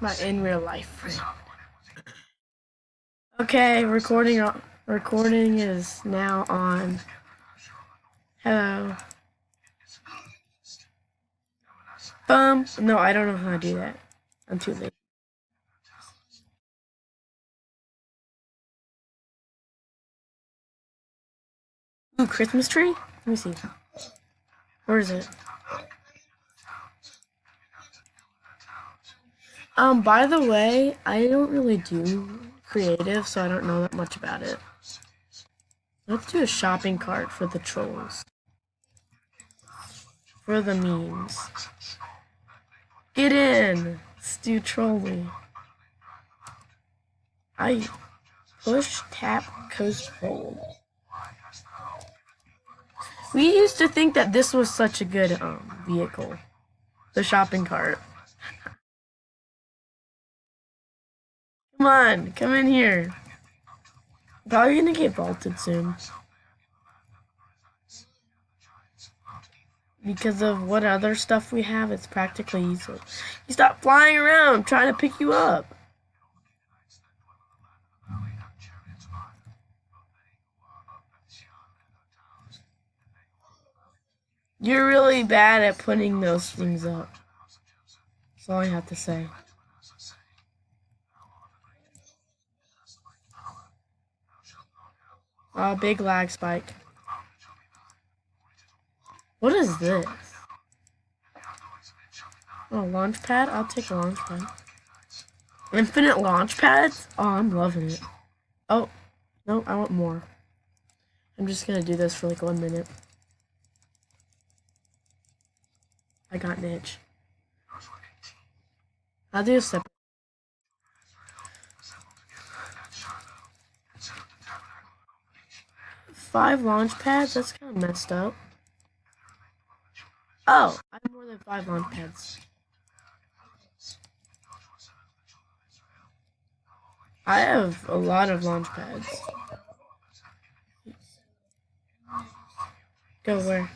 My in real life friend. Okay, recording is now on. Hello. No, I don't know how to do that. I'm too late. Ooh, Christmas tree? Let me see. Where is it? By the way, I don't really do creative, so I don't know that much about it. Let's do a shopping cart for the trolls. For the memes. Get in! Let's do trolling. I push, tap, coast, hold. We used to think that this was such a good vehicle. The shopping cart. Come on, come in here. Probably gonna get vaulted soon. Because of what other stuff we have, it's practically easy. You stop flying around, I'm trying to pick you up. You're really bad at putting those things up. That's all I have to say. Big lag spike. What is this? Oh, launch pad? I'll take a launch pad. Infinite launch pads? Oh, I'm loving it. Oh, no, I want more. I'm just gonna do this for like 1 minute. I got an itch. I'll do a separate. Five launch pads? That's kind of messed up. Oh, I have more than 5 launch pads. I have a lot of launch pads. Go where?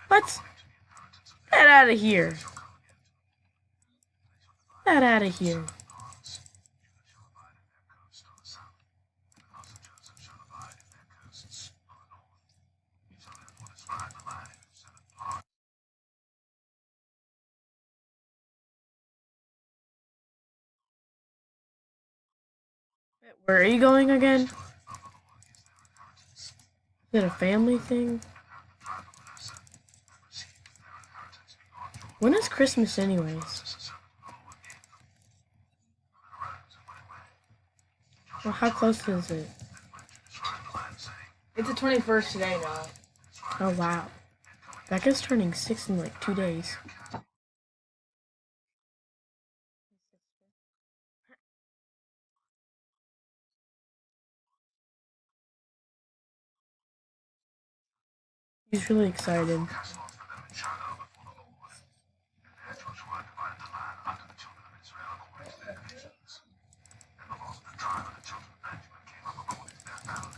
What? Get out of here. Get out of here. Where are you going again? Is it a family thing? When is Christmas anyways? Well, how close is it? It's the 21st today now. Oh wow. Becca's turning 6 in like 2 days. He's really excited.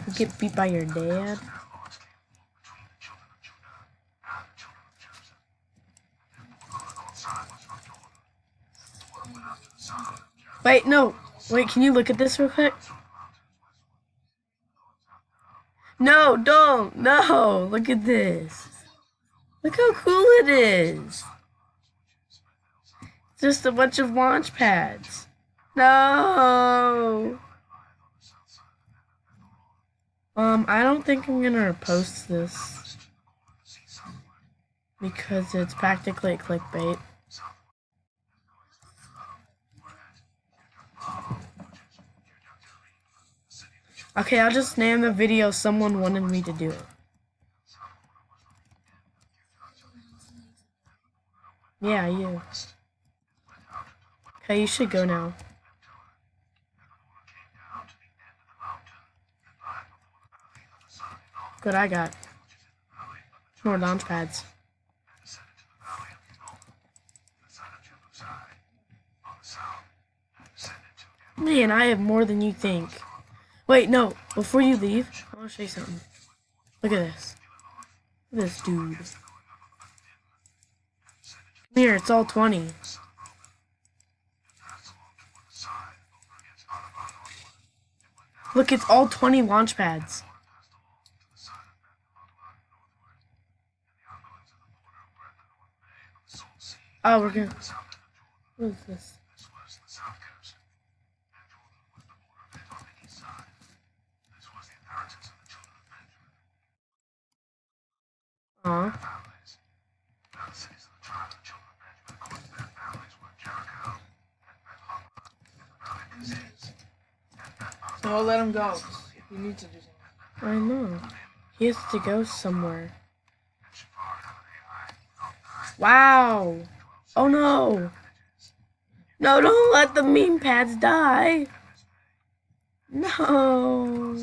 You get beat by your dad? Wait, no. Wait, can you look at this real quick? No, don't. No. Look at this. Look how cool it is. Just a bunch of launch pads. No. I don't think I'm gonna post this because it's practically clickbait. Okay, I'll just name the video someone wanted me to do it. Yeah, you. Okay, you should go now. Good, I got more launch pads. Man, I have more than you think. Wait, no. Before you leave, I want to show you something. Look at this. Look at this dude. Here, it's all 20. Look, it's all 20 launch pads. Oh, we're gonna... What is this? Aw. So let him go. He needs to do something. I know. He has to go somewhere. Wow. Oh no. No, don't let the meme pads die. No.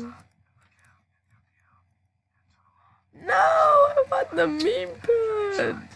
No, I want the meme pads.